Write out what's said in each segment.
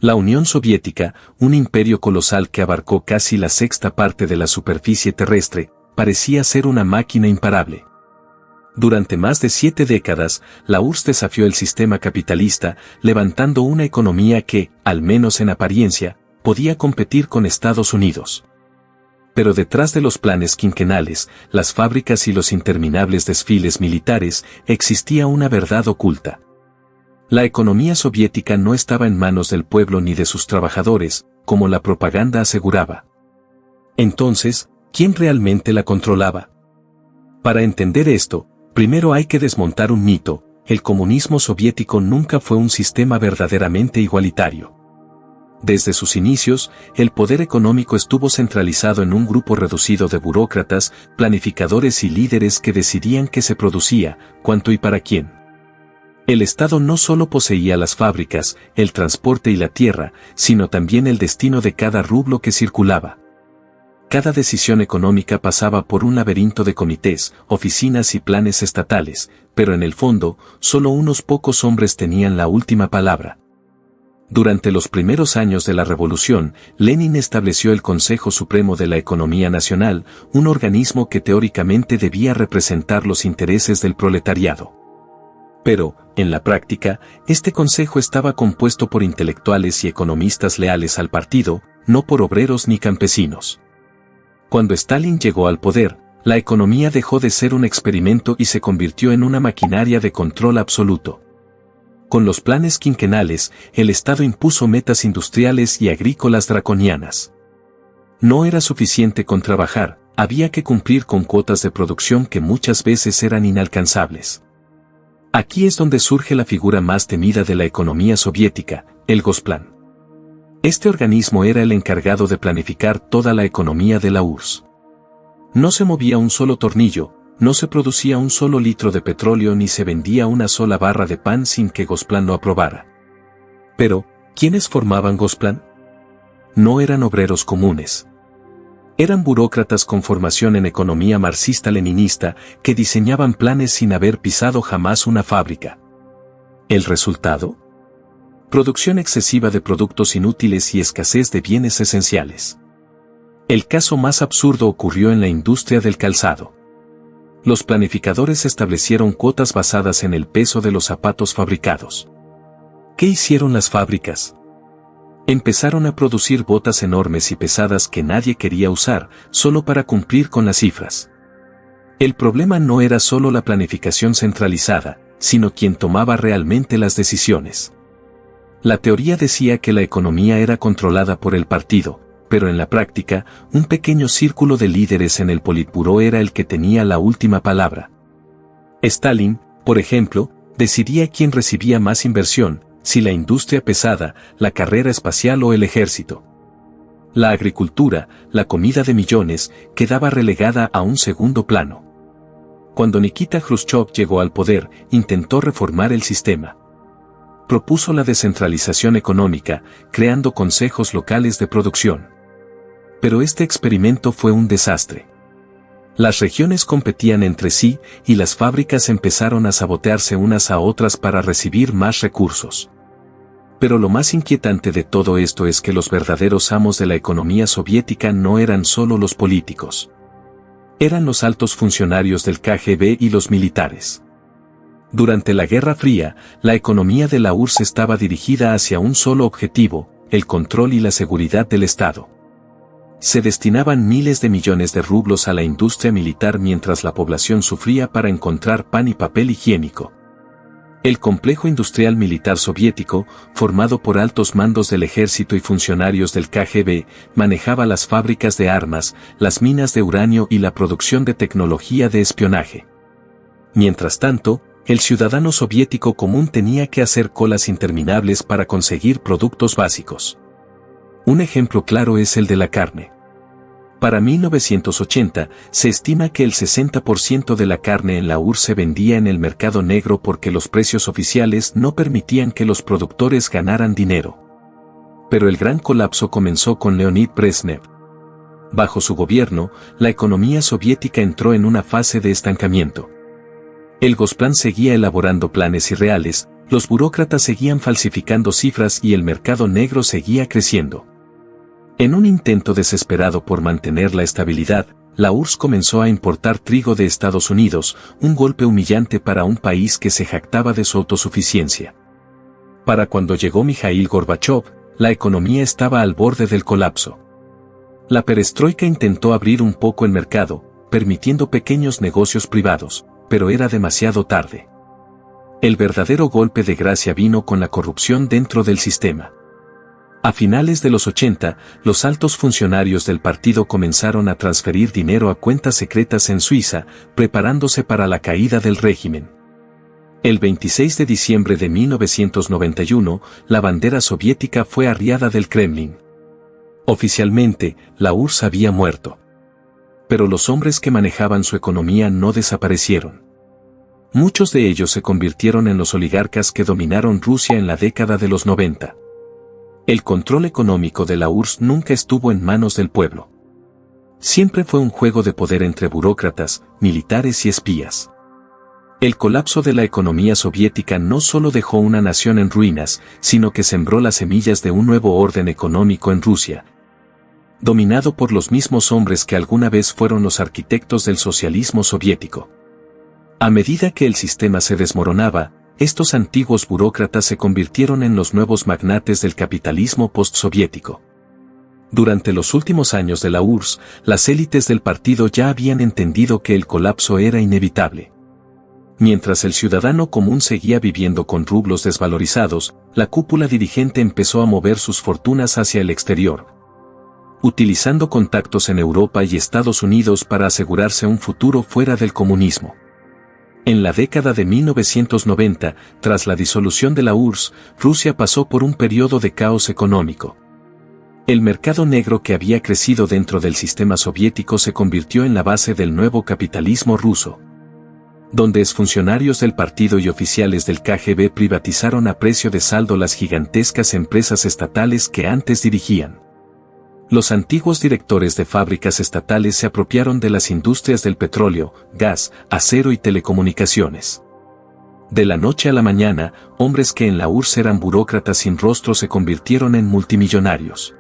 La Unión Soviética, un imperio colosal que abarcó casi la sexta parte de la superficie terrestre, parecía ser una máquina imparable. Durante más de 7 décadas, la URSS desafió el sistema capitalista, levantando una economía que, al menos en apariencia, podía competir con Estados Unidos. Pero detrás de los planes quinquenales, las fábricas y los interminables desfiles militares, existía una verdad oculta. La economía soviética no estaba en manos del pueblo ni de sus trabajadores, como la propaganda aseguraba. Entonces, ¿quién realmente la controlaba? Para entender esto, primero hay que desmontar un mito: el comunismo soviético nunca fue un sistema verdaderamente igualitario. Desde sus inicios, el poder económico estuvo centralizado en un grupo reducido de burócratas, planificadores y líderes que decidían qué se producía, cuánto y para quién. El Estado no solo poseía las fábricas, el transporte y la tierra, sino también el destino de cada rublo que circulaba. Cada decisión económica pasaba por un laberinto de comités, oficinas y planes estatales, pero en el fondo, solo unos pocos hombres tenían la última palabra. Durante los primeros años de la Revolución, Lenin estableció el Consejo Supremo de la Economía Nacional, un organismo que teóricamente debía representar los intereses del proletariado. Pero, en la práctica, este consejo estaba compuesto por intelectuales y economistas leales al partido, no por obreros ni campesinos. Cuando Stalin llegó al poder, la economía dejó de ser un experimento y se convirtió en una maquinaria de control absoluto. Con los planes quinquenales, el Estado impuso metas industriales y agrícolas draconianas. No era suficiente con trabajar, había que cumplir con cuotas de producción que muchas veces eran inalcanzables. Aquí es donde surge la figura más temida de la economía soviética, el Gosplan. Este organismo era el encargado de planificar toda la economía de la URSS. No se movía un solo tornillo, no se producía un solo litro de petróleo ni se vendía una sola barra de pan sin que Gosplan lo aprobara. Pero, ¿quiénes formaban Gosplan? No eran obreros comunes. Eran burócratas con formación en economía marxista-leninista que diseñaban planes sin haber pisado jamás una fábrica. ¿El resultado? Producción excesiva de productos inútiles y escasez de bienes esenciales. El caso más absurdo ocurrió en la industria del calzado. Los planificadores establecieron cuotas basadas en el peso de los zapatos fabricados. ¿Qué hicieron las fábricas? Empezaron a producir botas enormes y pesadas que nadie quería usar, solo para cumplir con las cifras. El problema no era solo la planificación centralizada, sino quien tomaba realmente las decisiones. La teoría decía que la economía era controlada por el partido, pero en la práctica, un pequeño círculo de líderes en el Politburó era el que tenía la última palabra. Stalin, por ejemplo, decidía quién recibía más inversión, si la industria pesada, la carrera espacial o el ejército. La agricultura, la comida de millones, quedaba relegada a un segundo plano. Cuando Nikita Khrushchev llegó al poder, intentó reformar el sistema. Propuso la descentralización económica, creando consejos locales de producción. Pero este experimento fue un desastre. Las regiones competían entre sí y las fábricas empezaron a sabotearse unas a otras para recibir más recursos. Pero lo más inquietante de todo esto es que los verdaderos amos de la economía soviética no eran solo los políticos. Eran los altos funcionarios del KGB y los militares. Durante la Guerra Fría, la economía de la URSS estaba dirigida hacia un solo objetivo, el control y la seguridad del Estado. Se destinaban miles de millones de rublos a la industria militar mientras la población sufría para encontrar pan y papel higiénico. El complejo industrial militar soviético, formado por altos mandos del ejército y funcionarios del KGB, manejaba las fábricas de armas, las minas de uranio y la producción de tecnología de espionaje. Mientras tanto, el ciudadano soviético común tenía que hacer colas interminables para conseguir productos básicos. Un ejemplo claro es el de la carne. Para 1980, se estima que el 60% de la carne en la URSS se vendía en el mercado negro porque los precios oficiales no permitían que los productores ganaran dinero. Pero el gran colapso comenzó con Leonid Brezhnev. Bajo su gobierno, la economía soviética entró en una fase de estancamiento. El Gosplan seguía elaborando planes irreales, Los burócratas seguían falsificando cifras y el mercado negro seguía creciendo. En un intento desesperado por mantener la estabilidad, la URSS comenzó a importar trigo de Estados Unidos, un golpe humillante para un país que se jactaba de su autosuficiencia. Para cuando llegó Mikhail Gorbachov, la economía estaba al borde del colapso. La perestroika intentó abrir un poco el mercado, permitiendo pequeños negocios privados, pero era demasiado tarde. El verdadero golpe de gracia vino con la corrupción dentro del sistema. A finales de los 80, los altos funcionarios del partido comenzaron a transferir dinero a cuentas secretas en Suiza, preparándose para la caída del régimen. El 26 de diciembre de 1991, la bandera soviética fue arriada del Kremlin. Oficialmente, la URSS había muerto. Pero los hombres que manejaban su economía no desaparecieron. Muchos de ellos se convirtieron en los oligarcas que dominaron Rusia en la década de los 90. El control económico de la URSS nunca estuvo en manos del pueblo. Siempre fue un juego de poder entre burócratas, militares y espías. El colapso de la economía soviética no solo dejó una nación en ruinas, sino que sembró las semillas de un nuevo orden económico en Rusia, dominado por los mismos hombres que alguna vez fueron los arquitectos del socialismo soviético. A medida que el sistema se desmoronaba, estos antiguos burócratas se convirtieron en los nuevos magnates del capitalismo postsoviético. Durante los últimos años de la URSS, las élites del partido ya habían entendido que el colapso era inevitable. Mientras el ciudadano común seguía viviendo con rublos desvalorizados, la cúpula dirigente empezó a mover sus fortunas hacia el exterior, utilizando contactos en Europa y Estados Unidos para asegurarse un futuro fuera del comunismo. En la década de 1990, tras la disolución de la URSS, Rusia pasó por un periodo de caos económico. El mercado negro que había crecido dentro del sistema soviético se convirtió en la base del nuevo capitalismo ruso, donde exfuncionarios del partido y oficiales del KGB privatizaron a precio de saldo las gigantescas empresas estatales que antes dirigían. Los antiguos directores de fábricas estatales se apropiaron de las industrias del petróleo, gas, acero y telecomunicaciones. De la noche a la mañana, hombres que en la URSS eran burócratas sin rostro se convirtieron en multimillonarios.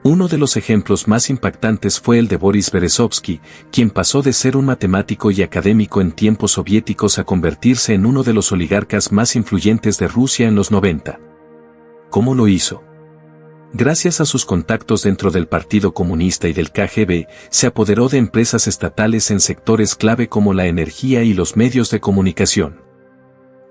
Uno de los ejemplos más impactantes fue el de Boris Berezovsky, quien pasó de ser un matemático y académico en tiempos soviéticos a convertirse en uno de los oligarcas más influyentes de Rusia en los 90. ¿Cómo lo hizo? Gracias a sus contactos dentro del Partido Comunista y del KGB, se apoderó de empresas estatales en sectores clave como la energía y los medios de comunicación.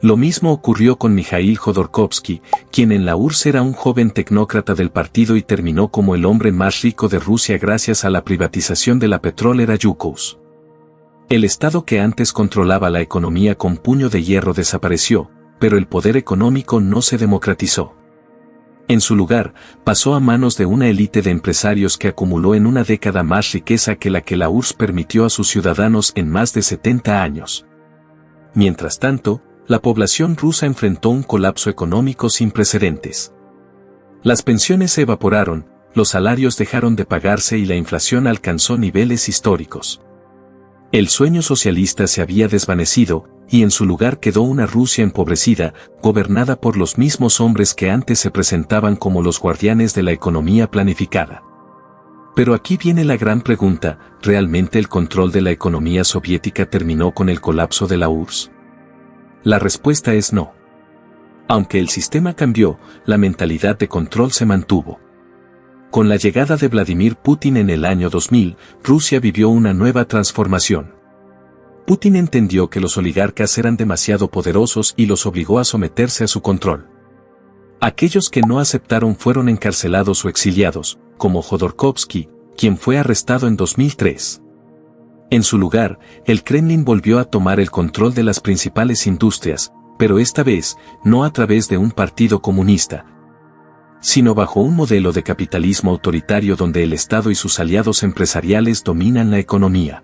Lo mismo ocurrió con Mikhail Jodorkovsky, quien en la URSS era un joven tecnócrata del partido y terminó como el hombre más rico de Rusia gracias a la privatización de la petrolera Yukos. El Estado que antes controlaba la economía con puño de hierro desapareció, pero el poder económico no se democratizó. En su lugar, pasó a manos de una élite de empresarios que acumuló en una década más riqueza que la URSS permitió a sus ciudadanos en más de 70 años. Mientras tanto, la población rusa enfrentó un colapso económico sin precedentes. Las pensiones se evaporaron, los salarios dejaron de pagarse y la inflación alcanzó niveles históricos. El sueño socialista se había desvanecido, y en su lugar quedó una Rusia empobrecida, gobernada por los mismos hombres que antes se presentaban como los guardianes de la economía planificada. Pero aquí viene la gran pregunta, ¿realmente el control de la economía soviética terminó con el colapso de la URSS? La respuesta es no. Aunque el sistema cambió, la mentalidad de control se mantuvo. Con la llegada de Vladimir Putin en el año 2000, Rusia vivió una nueva transformación. Putin entendió que los oligarcas eran demasiado poderosos y los obligó a someterse a su control. Aquellos que no aceptaron fueron encarcelados o exiliados, como Jodorkovsky, quien fue arrestado en 2003. En su lugar, el Kremlin volvió a tomar el control de las principales industrias, pero esta vez, no a través de un partido comunista, sino bajo un modelo de capitalismo autoritario donde el Estado y sus aliados empresariales dominan la economía.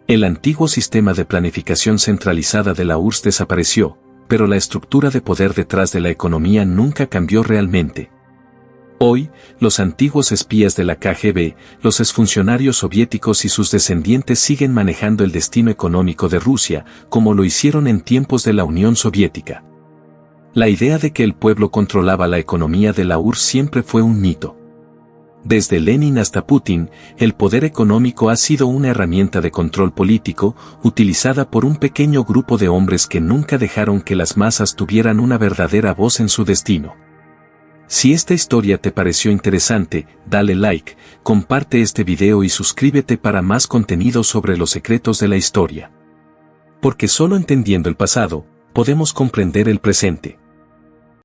El antiguo sistema de planificación centralizada de la URSS desapareció, pero la estructura de poder detrás de la economía nunca cambió realmente. Hoy, los antiguos espías de la KGB, los exfuncionarios soviéticos y sus descendientes siguen manejando el destino económico de Rusia, como lo hicieron en tiempos de la Unión Soviética. La idea de que el pueblo controlaba la economía de la URSS siempre fue un mito. Desde Lenin hasta Putin, el poder económico ha sido una herramienta de control político, utilizada por un pequeño grupo de hombres que nunca dejaron que las masas tuvieran una verdadera voz en su destino. Si esta historia te pareció interesante, dale like, comparte este video y suscríbete para más contenido sobre los secretos de la historia. Porque solo entendiendo el pasado, podemos comprender el presente.